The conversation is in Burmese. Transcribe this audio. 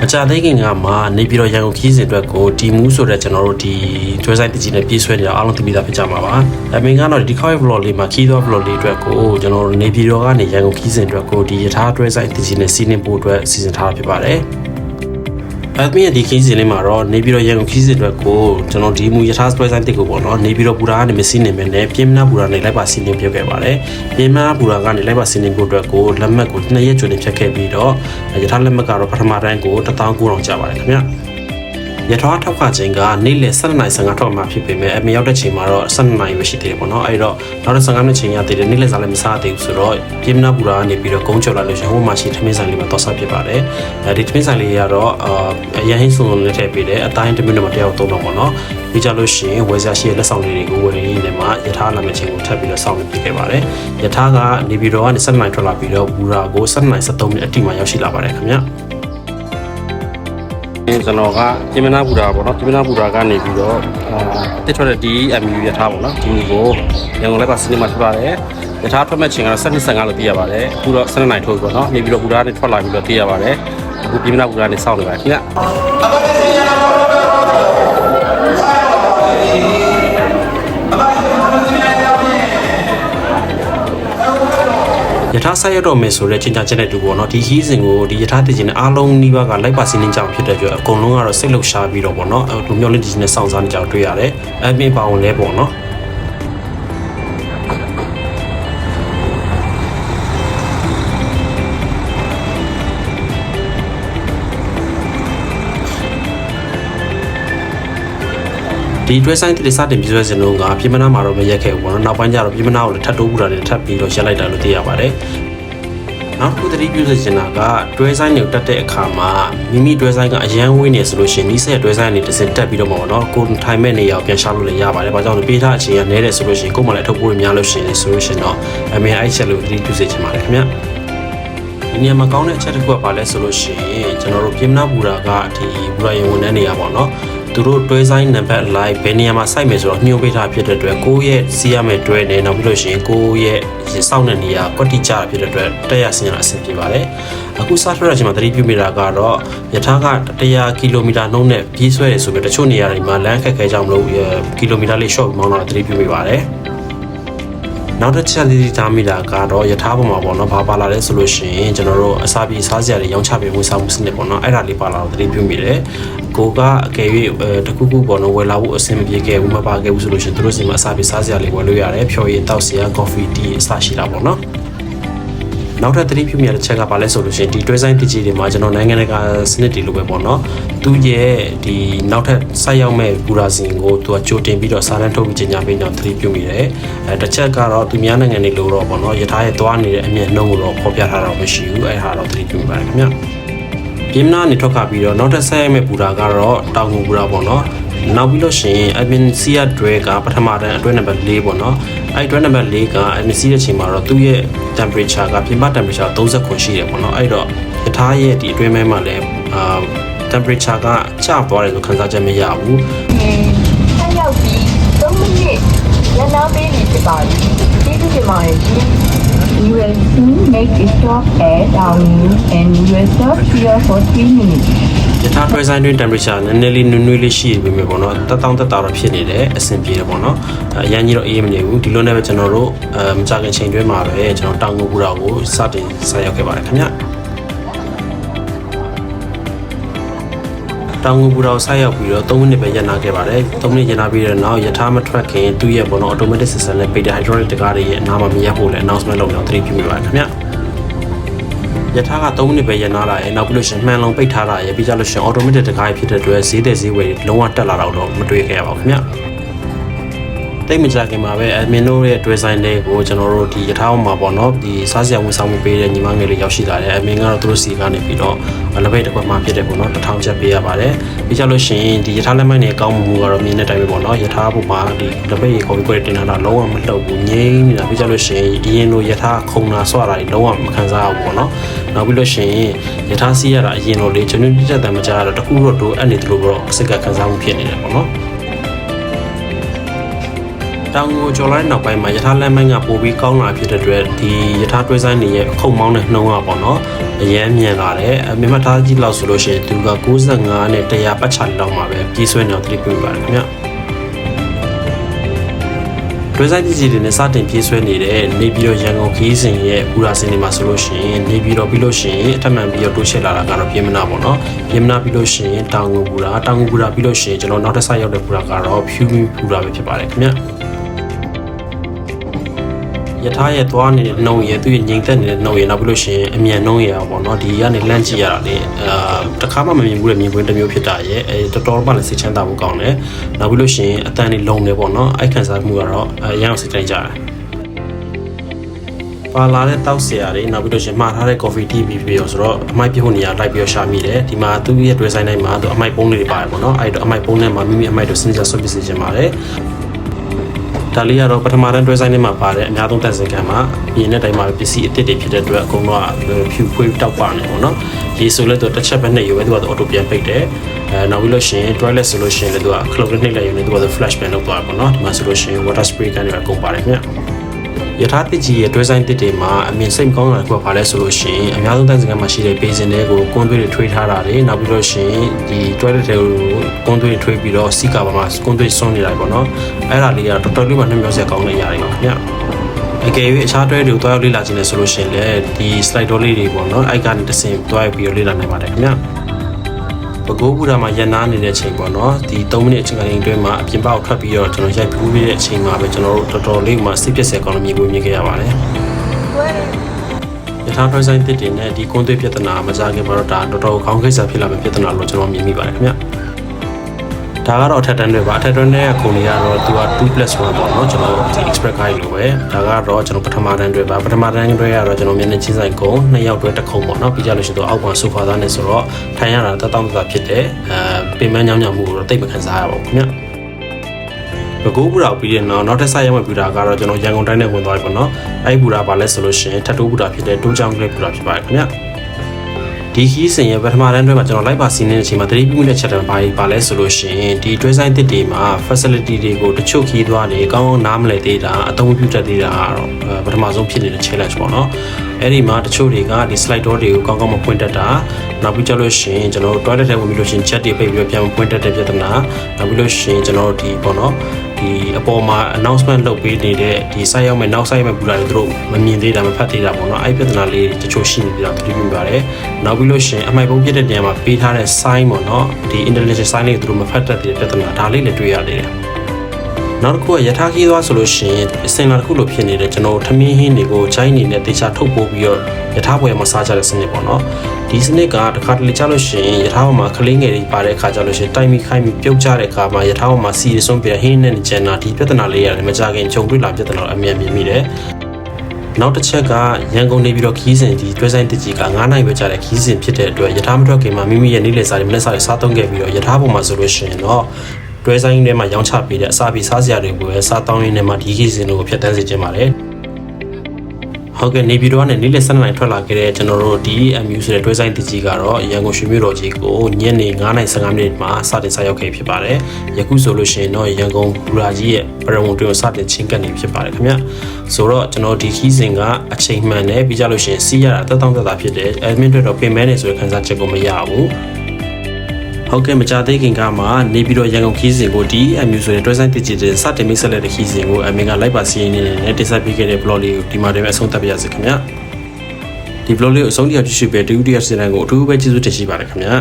အကြသေးခင်ကမှနေပြည်တော်ရန်ကုန်ခီးစဉ်အတွက်ကိုဒီမူးဆိုတဲ့ကျွန်တော်တို့ဒီ website တကြီးနဲ့ပြေးဆွဲနေတာအားလုံးသိပြီးသားဖြစ်ကြမှာပါအမင်းကတော့ဒီခေါက် vlog လေးမှာခီးသော vlog လေးအတွက်ကိုကျွန်တော်တို့နေပြည်တော်ကနေရန်ကုန်ခီးစဉ်အတွက်ကိုဒီယထာ website တကြီးနဲ့စီးနှင်ဖို့အတွက်စီစဉ်ထားတာဖြစ်ပါတယ်အဲ့ဒီဒီခီးစဉ်လေးမှာတော့နေပြည်တော်ရန်ကုန်ခီးစဉ်အတွက်ကိုကျွန်တော်ဒီမူယထာ website တစ်ကိုပေါ့နော်နေပြည်တော်ပူရာကနေမစီးနေမယ်နဲ့ပြင်မနာပူရာနဲ့လိုက်ပါစီးနှင်ပြုတ်ခဲ့ပါတယ်ပြင်မနာပူရာကနေလိုက်ပါစီးနှင်ဖို့အတွက်ကိုလက်မှတ်ကို2ရက်ကျွန်းနေဖြတ်ခဲ့ပြီးတော့ယထာလက်မှတ်ကတော့ပထမတိုင်းကို1900ကျပါတယ်ခင်ဗျရထားထောက်ကချိန်ကနေ့လယ်12:55ထောက်မှဖြစ်ပေမဲ့အမရောက်တဲ့ချိန်မှာတော့12နာရီပဲရှိသေးတယ်ပေါ့နော်အဲ့တော့နောက်15မိနစ်ချိန်ရသေးတယ်နေ့လယ်စာလည်းမစားသေးဘူးဆိုတော့ပြင်မနာပူရာကနေပြီးတော့ကုန်းကျော်လာလို့ရှိရင်ဟိုမှာရှိထမင်းဆိုင်လေးမှာတော့ဆက်ဖြစ်ပါတယ်ဒီထမင်းဆိုင်လေးကတော့အရင်ဟင်းစုံစုံနဲ့ထည့်ပေးတယ်အတိုင်းတစ်မိနစ်မှတယောက်သုံးတော့ပေါ့နော်ပြီးကြလို့ရှိရင်ဝယ်စရာရှိတဲ့လက်ဆောင်တွေကိုဝယ်ရင်းနဲ့မှရထားလာမယ့်ချိန်ကိုထပ်ပြီးတော့စောင့်နေပြခဲ့ပါတယ်ရထားကနေပြီးတော့ကနေ12နာရီထွက်လာပြီးတော့ဘူရာကို12နာရီ73မိနစ်အတိမှရောက်ရှိလာပါတယ်ခင်ဗျကျွန်တော်ကပြင်မနာပူရာပေါ့နော်ပြင်မနာပူရာကနေပြီးတော့တစ်ထွက်တဲ့ဒီ MU ရထားပေါ့နော်ဒီကိုရန်ကုန်လိုက်ပါစီးနေမှာဖြစ်ပါတယ်ရထားထွက်မဲ့ချိန်ကတော့7:55လို့သိရပါတယ်အခုတော့12နာရီထိုးပေါ့နော်နေပြီးတော့ပူရာနဲ့ထွက်လာပြီးတော့သိရပါတယ်အခုပြင်မနာပူရာနဲ့စောင့်နေပါတယ်ခင်ဗျယထာဆက်ရတော့မယ်ဆိုတဲ့ချင်းချချက်နဲ့တူပေါ့နော်ဒီခီးစဉ်ကိုဒီယထာတည်ခြင်းနဲ့အားလုံးနှီးပါးကလိုက်ပါစီးနှင်းကြအောင်ဖြစ်တဲ့အတွက်အကုန်လုံးကတော့စိတ်လှုပ်ရှားပြီးတော့ပေါ့နော်လူမျိုးလေးတည်ခြင်းနဲ့စောင့်စားနေကြအောင်တွေ့ရတယ်အပြင်ပါဝင်လဲပေါ့နော်ဒီတွဲဆိုင်တိစတင်ပြည့်စွဲစင်လုံးကပြင်မနာမှာတော့မရက်ခဲ့ဘူးပေါ့နော်နောက်ပိုင်းကျတော့ပြင်မနာကိုလည်းထပ်တိုးပူတာတွေထပ်ပြီးတော့ရက်လိုက်တာလို့သိရပါတယ်နောက်တစ်ခုသတိပြုစင်တာကတွဲဆိုင်တွေကိုတက်တဲ့အခါမှာမိမိတွဲဆိုင်ကအရန်ဝေးနေဆိုလို့ရှိရင်ဒီဆက်တွဲဆိုင်ကနေတစ်စင်တက်ပြီးတော့ပေါ့နော်ကိုထိုင်မဲ့နေရာကိုပြန်ရှာလို့လည်းရပါတယ်ဘာကြောင့်လဲပေးထားအချိန်ကနည်းတယ်ဆိုလို့ရှိရင်ကို့မှာလည်းအထုပ်ပိုးတွေများလို့ရှိရင်ဆိုလို့ရှိရင်တော့အမေအဲ့ချက်လို့သတိပြုစေချင်ပါတယ်ခင်ဗျဒီနေရာမှာကောင်းတဲ့အချက်တစ်ခုကဘာလဲဆိုလို့ရှိရင်ကျွန်တော်တို့ပြင်မနာဘူရာကဒီဘူရာရင်ဝန်ထမ်းနေရာပေါ့နော်သူတို့တွဲဆိုင်နံပါတ် live ဘယ်နေရာမှာစိုက်မယ်ဆိုတော့ညွှန်ပေးထားဖြစ်တဲ့အတွက်ကိုယ့်ရဲ့စီးရမယ့်တွဲနဲ့နောက်ပြီးလို့ရှိရင်ကိုယ့်ရဲ့စောင့်တဲ့နေရာကွက်တိကျတာဖြစ်တဲ့အတွက်တက်ရဆင်းရအဆင်ပြေပါတယ်အခုစထွက်ရချိန်မှာသတိပြုမိတာကတော့ယထာက100ကီလိုမီတာနှုန်းနဲ့ပြေးဆွဲတယ်ဆိုပြီးတချို့နေရာတွေမှာလမ်းခက်ခဲကြောင်မလို့ကီလိုမီတာလေး short မောင်းတော့သတိပြုမိပါတယ်နောက်တစ်ချက်လေးထားမိတာကတော့ယထာပေါ်မှာပေါ့နော်ဘာပါလာလဲဆိုလို့ရှိရင်ကျွန်တော်တို့အစာပြေစားစရာတွေရောင်းချပေးဝန်ဆောင်မှုစနစ်ပေါ့နော်အဲ့ဒါလေးပါလာတော့သတိပြုမိတယ်ကိုကအကယ်၍တခုခုပေါ့နော်ဝယ်လာဖို့အဆင်မပြေခဲ့ဘူးမပါခဲ့ဘူးဆိုလို့ရှိရင်တို့စီမှာအစာပြေစားစရာလေးဝယ်လို့ရတယ်ဖြော်ရည်တောက်စရာ coffee tea အစရှိတာပေါ့နော်နောက်ထပ်သတိပြုမိရတဲ့ချက်ကဘာလဲဆိုလို့ရှိရင်ဒီတွဲဆိုင်တကြီးတွေမှာကျွန်တော်နိုင်ငံတကာစနစ်တွေလိုပဲပေါ့နော်သူရဲ့ဒီနောက်ထပ်ဆိုက်ရောက်မဲ့ဘူရာစင်ကိုသူကကြိုတင်ပြီးတော့စာတန်းထုတ်ပြီးကြေညာပေးကြောင်းသတိပြုမိတယ်တစ်ချက်ကတော့သူများနိုင်ငံတွေလိုတော့ပေါ့နော်ယထာရဲ့သွားနေတဲ့အမြင့်နှုန်းကိုတော့ဖော်ပြထားတာမရှိဘူးအဲ့ဟာတော့သတိပြုမိပါတယ်ခင်ဗျပြင်မနာနေထွက်ခါပြီးတော့နောက်ထပ်ဆိုက်ရောက်မဲ့ဘူရာကတော့တောင်ငူဘူရာပေါ့နော်နောက်ပြီးလို့ရှိရင် admin စီရတွဲကပထမတန်းအတွဲနံပါတ်4ပေါ့နော်အဲ့တွဲနံပါတ်4က admin စီတဲ့ချိန်မှာတော့သူ့ရဲ့ temperature ကပြင်ပ temperature 39ရှိတယ်ပေါ့နော်အဲ့တော့ယထာရဲ့ဒီအတွဲမဲမှာလည်းtemperature ကကျသွားတယ်လို့ခန်းစားချက်မရဘူးဆက်ရောက်ပြီး3မိနစ်ရန်နာပေးနေဖြစ်ပါပြီကျေးဇူးတင်ပါတယ်ရှင် You will soon make a stop at Downhill and you will stop here for 3 minutes. ယထာတွဲဆိုင်တွင် temperature နည်းနည်းလေးနွေ့နွေ့လေးရှိပြီမျိုးပေါ့နော်တက်တောင့်တက်တာတော့ဖြစ်နေတယ်အဆင်ပြေတယ်ပေါ့နော်အရန်ကြီးတော့အေးမနေဘူးဒီလိုနဲ့ပဲကျွန်တော်တို့မကြခင်ချိန်တွင်းမှာပဲကျွန်တော်တောင်ငူဘူရာကိုစတင်ဆက်ရောက်ခဲ့ပါတယ်ခင်ဗျတောင်ငူဘူရာကိုဆက်ရောက်ပြီးတော့3မိနစ်ပဲရန်နာခဲ့ပါတယ်3မိနစ်ရန်နာပြီးတော့နောက်ယထာမထွက်ခင်သူ့ရဲ့ပေါ့နော် automatic system နဲ့ beta hydraulic တကားတွေရဲ့အနားမှာမရက်ဖို့လည်း announcement လုပ်တော့သတိပြုမိပါတယ်ခင်ဗျယထာက3မိနစ်ပဲရန်နာလာရဲ့နောက်ပြီးလို့ရှိရင်မှန်လုံးပိတ်ထားတာရဲ့ပြီးကြလို့ရှိရင် automatic တကားဖြစ်တဲ့အတွက်ဈေးတဲ့ဈေးဝယ်လုံးဝတက်လာတော့မတွေ့ခဲ့ရပါဘူးခင်ဗျတိတ်မကြခင်မှာပဲ admin တို့ရဲ့တွဲဆိုင်တွေကိုကျွန်တော်တို့ဒီယထာမှာပေါ့နော်ဒီစားစရာဝန်ဆောင်မှုပေးတဲ့ညီမငယ်လေးရောက်ရှိလာတယ် admin ကတော့သူတို့စီကနေပြီးတော့လက်ပိတ်တစ်ခွက်မှဖြစ်တယ်ပေါ့နော်1000ချက်ပေးရပါတယ်ပြီးကြလို့ရှိရင်ဒီယထာလက်မိုက်တွေကောင်းမှုကတော့မြင်တဲ့အတိုင်းပဲပေါ့နော်ယထာဘုမှာဒီလက်ပိတ်ခေါ်ပြီးကိုယ်တင်တာလုံးဝမလှုပ်ဘူးငြိမ်းနေတာပြီးကြလို့ရှိရင်အရင်လိုယထာခုံတာဆွတာတွေလုံးဝမခံစားရဘူးပေါ့နော်နောက်ပြီးလို့ရှိရင်ယထာစီးရတာအရင်လိုလေးကျွန်တော်ပြတ်တယ်မကြတော့တခုတော့တို့အဲ့နေတယ်လို့တော့စိတ်ကခံစားမှုဖြစ်နေတယ်ပေါ့နော်တောင်ကိုကျော်လိုက်နောက်ပိုင်းမှာယထာလက်မိုင်းကပို့ပြီးကောင်းလာဖြစ်တဲ့အတွက်ဒီယထာတွဲဆိုင်တွေရဲ့ခုံမောင်းတဲ့နှုံးကပေါ့နော် အရန်မြန်လာတယ်မြမသားကြီးလောက်ဆိုလို့ရှိရင်သူက95နဲ့100ပတ်ချလောက်မှာပဲပြေးဆွဲနေတော့တိပြပါတယ်ခင်ဗျတွဲဆိုင်ပစ္စည်းတွေနဲ့စတင်ပြေးဆွဲနေတဲ့နေပြည်တော်ရန်ကုန်ခီးစဉ်ရဲ့ဘူရာစင်တွေမှာဆိုလို့ရှိရင်နေပြည်တော်ပြီးလို့ရှိရင်အထက်မှန်ပြီးတော့တိုးချဲ့လာတာကတော့ပြင်မနာပေါ့နော်ပြင်မနာပြီးလို့ရှိရင်တောင်ငူဘူရာပြီးလို့ရှိရင်ကျွန်တော်နောက်တစ်ဆက်ရောက်တဲ့ဘူရာကတော့ဖြူဘူရာပဲဖြစ်ပါတယ်ခင်ဗျယထာရဲ့သွားနေတဲ့နှုံရယ်သူ့ရဲ့ငြိမ်သက်နေတဲ့နှုံရယ်နောက်ပြီးလို့ရှိရင်အမြန်နှုံရယ်ပေါ့နော်ဒီကနေလန့်ကြည့်ရတာလေတခါမှမမြင်ဘူးတဲ့မြင်ကွင်းတစ်မျိုးဖြစ်တာရဲ့တော်တော်မှလည်းစိတ်ချမ်းသာဖို့ကောင်းတယ်နောက်ပြီးလို့ရှိရင်အတန်တွေလုံနေပေါ့နော်အိုက်ခံစားမှုကတော့ရအောင်စိတ်တိုင်းကြတယ်ပါလာတဲ့တောက်ဆရာတွေနောက်ပြီးလို့ရှိရင်မှားထားတဲ့ coffee tea ပြီးပြီးတော့ဆိုတော့အမိုက်ပြုတ်နေရလိုက်ပြီးတော့ရှာမိတယ်ဒီမှာသူ့ရဲ့တွဲဆိုင်တိုင်းမှာသူအမိုက်ပုံးတွေပါတယ်ပေါ့နော်အဲ့တော့အမိုက်ပုံးထဲမှာမိမိအမိုက်တို့စနစ်ကျဆွတ်ပစ်စေချင်ပါတယ်ဒါလေးကတော့ပထမတန်းတွဲဆိုင်ထဲမှာပါတယ်အများဆုံးတက်စင်ခံမှာရင်းတဲ့တိုင်းမှာပစ္စည်းအစ်စ်တွေဖြစ်တဲ့အတွက်အကုန်လုံးကဖြူခွေးတောက်ပါနေပေါ့နော်ရေဆိုလဲသူတစ်ချက်ပဲနှိပ်ရွယ်သူကအော်တိုပြန်ပိတ်တယ်နောက်ပြီးလို့ရှိရင် toilet ဆိုလို့ရှိရင်လည်းသူက clock နှိပ်လိုက်ရင်လည်းသူက flash ban လုပ်သွားပေါ့နော်ဒီမှာဆိုလို့ရှိရင် water spray ကန်တွေအကုန်ပါတယ်ခင်ဗျယထာတစ်ကြီးရဲ့တွဲဆိုင်တစ်တွေမှာအမြင်စိတ်မကောင်းတာကဘာလဲဆိုလို့ရှိရင်အများဆုံးတန်းစင်ကမှာရှိတဲ့ဘေးစင်တွေကိုကွန်းသွေးတွေထွေးထားတာတွေနောက်ပြီးလို့ရှိရင်ဒီ toilet တွေကိုကွန်းသွေးတွေထွေးပြီးတော့စီကာပါမှာကွန်းသွေးဆွန်းနေတာပေါ့နော်အဲ့ဒါလေးကတော်တော်လေးမှနှမျောစရာကောင်းတဲ့ຢာတွေပါခင်ဗျအကယ်၍အခြားတွဲတွေကိုတွားရောက်လေ့လာခြင်းလဲဆိုလို့ရှိရင်လည်းဒီ slide door လေးတွေပေါ့နော်အဲ့ကနေတစ်ဆင့်တွားပြီးတော့လေ့လာနိုင်ပါတယ်ခင်ဗျပကိုးဘူရာမှာရန်နာနေတဲ့အချိန်ပေါ့နော်ဒီ3မိနစ်အချိန်ကနေအတွင်းမှာအပြင်ပေါက်ထွက်ပြီးတော့ကျွန်တော်ရိုက်ဖူးပြီးတဲ့အချိန်မှာပဲကျွန်တော်တို့တော်တော်လေးမှစိတ်ပျက်စရာကောင်းတဲ့မြေကိုမြင်ခဲ့ရပါတယ်ယထာတွဲဆိုင်တစ်တင်နဲ့ဒီကွန်းသွေးပြဿနာမကြခင်မှာတော့ဒါတော်တော်ခေါင်းခိစ္စဖြစ်လာမယ့်ပြဿနာလို့ကျွန်တော်မြင်မိပါတယ်ခင်ဗျဒါကတော့အထက်တန်းတွေပါအထက်တန်းတွေကခုန်နေရတော့သူက2+1ပေါ့နော်ကျွန်တော်ဒီ express guide လိုပဲဒါကတော့ကျွန်တော်ပထမတန်းတွေပါပထမတန်းတွေကတော့ကျွန်တော်မျက်နှာချင်းဆိုင်ကုန်း2ယောက်တွဲတစ်ခုံပေါ့နော်ပြီးကြလို့ရှိရင်တော့အောက်မှာဆိုဖာသားနဲ့ဆိုတော့ထိုင်ရတာတတောင့်တဖြစ်တယ်ပင်မညောင်းညောင်းမှုကိုတော့တိတ်မခံစားရပါဘူးခင်ဗျဘကိုးဘူရာပြီးတဲ့နောက်ထပ်ဆက်ရမယ့်ဘူရာကတော့ကျွန်တော်ရန်ကုန်တိုင်းနဲ့ဝင်သွားပြီပေါ့နော်အဲ့ဘူရာပါလဲဆိုလို့ရှိရင်ထပ်တိုးဘူရာဖြစ်တဲ့တိုးချောင်းကလေးဘူရာဖြစ်ပါတယ်ခင်ဗျဒီခီးစဉ်ရဲ့ပထမတန်းတွဲမှာကျွန်တော်လိုက်ပါစီးနေတဲ့အချိန်မှာသတိပြုမိတဲ့ချက်တံပါလဲဆိုလို့ရှိရင်ဒီတွဲဆိုင်တစ်တွေမှာ facility တွေကိုတချို့ခီးသွားတွေကောင်းကောင်းနားမလည်သေးတာအသုံးပြုတတ်သေးတာကတော့ပထမဆုံးဖြစ်နေတဲ့ challenge ပေါ့နော်အဲ့ဒီမှာတချို့တွေကဒီ slide door တွေကိုကောင်းကောင်းမဖွင့်တတ်တာနောက်ပြီးကြလို့ရှိရင်ကျွန်တော်တို့ toilet ထဲဝင်ပြီးလို့ရှိရင် chat တွေပိတ်ပြီးတော့ပြန်ဖွင့်တတ်တဲ့ပြဿနာနောက်ပြီးလို့ရှိရင်ကျွန်တော်တို့ဒီပေါ့နော်ဒီအပေါ်မှာ announcement လုပ်ပေးနေတဲ့ဒီ site ရောက်မဲ့နောက် site မဲ့ဘူလာတွေသူတို့မမြင်သေးတာမဖတ်သေးတာပေါ့နော်အဲ့ပြဿနာလေးတချို့ရှိနေပြီးတော့သတိပြုပါတယ်နောက်ပြီးလို့ရှိရင်အမိုက်ပုံးပြတဲ့နေရာမှာပေးထားတဲ့ sign ပေါ့နော်ဒီ intelligent sign လေးသူတို့မဖတ်တတ်တဲ့ပြဿနာဒါလေးလည်းတွေ့ရသေးတယ်နောက်တစ်ခုကယထာခီးသွားဆိုလို့ရှိရင်အစင်လာတစ်ခုလိုဖြစ်နေတဲ့ကျွန်တော်ထမင်းဟင်းတွေကိုချိုင်းနေနဲ့တေချာထုတ်ပိုးပြီးတော့ယထာပွဲမှာစားကြတဲ့စနစ်ပေါ့နော်ဒီစနစ်ကတစ်ခါတလေကြားလို့ရှိရင်ယထာပေါ်မှာကလေးငယ်တွေပါတဲ့အခါကျလို့ရှိရင်တိုင်မီခိုင်းပြီးပြုတ်ကြတဲ့အခါမှာယထာပေါ်မှာစီရဆုံးပြီးဟင်းနဲ့ကျန်တာဒီပြဿနာလေးရတယ်မကြခင်ကြုံတွေ့လာပြဿနာအမြန်မြင်မိတယ်နောက်တစ်ချက်ကရန်ကုန်နေပြီးတော့ခီးစဉ်ဒီတွဲဆိုင်တစ်ကြီးက9နိုင်ပဲကြာတဲ့ခီးစဉ်ဖြစ်တဲ့အတွက်ယထာမထွက်ခင်မှာမိမိရဲ့နေ့လည်စာတွေမနေ့စာတွေစားသုံးခဲ့ပြီးတော့ယထာပေါ်မှာဆိုလို့ရှိရင်တော့တွဲဆိုင်ထဲမှာရောင်းချပေးတဲ့အစာပြီးစားစရာတွေကိုပဲစားတောင်းရင်းနဲ့မှဒီခီးစဉ်ကိုဖျက်ဆီးစေချင်ပါတယ်ဟုတ်ကဲ့နေပြည်တော်ကနေနေ့လယ်7:00နာရီထွက်လာခဲ့တဲ့ကျွန်တော်တို့ဒီ MU ဆိုတဲ့တွဲဆိုင်တစ်ကြီးကတော့ရန်ကုန်ရွှေမြို့တော်ကြီးကိုညနေ9:15မိနစ်မှာစတင်စရောက်ခဲ့ဖြစ်ပါတယ်။ယခုဆိုလို့ရှိရင်တော့ရန်ကုန်ဘူရာကြီးရဲ့ပရဝုံတွင်စတင်ချင်းကပ်နေဖြစ်ပါတယ်ခင်ဗျ။ဆိုတော့ကျွန်တော်ဒီခီးစဉ်ကအချိန်မှန်နဲ့ပြီးကြလို့ရှိရင်စီးရတာတက်တောင့်တက်တာဖြစ်တယ်။ admin တွေတော့ပြင်မဲနေဆိုတဲ့ခန်းစားချက်ကိုမရဘူး။ဟုတ်ကဲ့မကြသေးခင်ကမှနေပြီးတော့ရန်ကုန်ခီးစဉ်ကိုဒီ MU ဆိုတဲ့တွဲဆိုင်တစ်ကြီးတဲ့စတင်မိတ်ဆက်လက်တဲ့ခီးစဉ်ကိုအမင်ကလိုက်ပါစီးနေနဲ့တင်ဆက်ပေးခဲ့တဲ့ blog လေးကိုဒီမှာတည်းပဲအဆုံးသတ်ပြရစေခင်ဗျာဒီ blog လေးကိုအဆုံးထိကြည့်ရှုပေးတဲ့ YouTube စီစဉ်ကိုအထူးပဲကျေးဇူးတင်ရှိပါတယ်ခင်ဗျာ